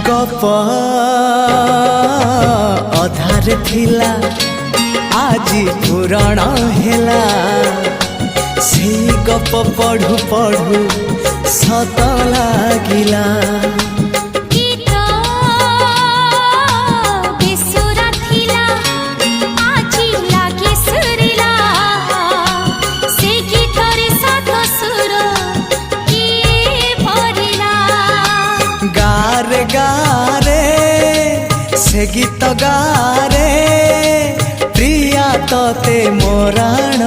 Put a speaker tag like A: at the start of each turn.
A: गप अधार थिला आजी पुराण हेला से गप पढ़ु पढ़ु सत लागिला। गारे गारे से गीत गारे प्रिया तोते मोराण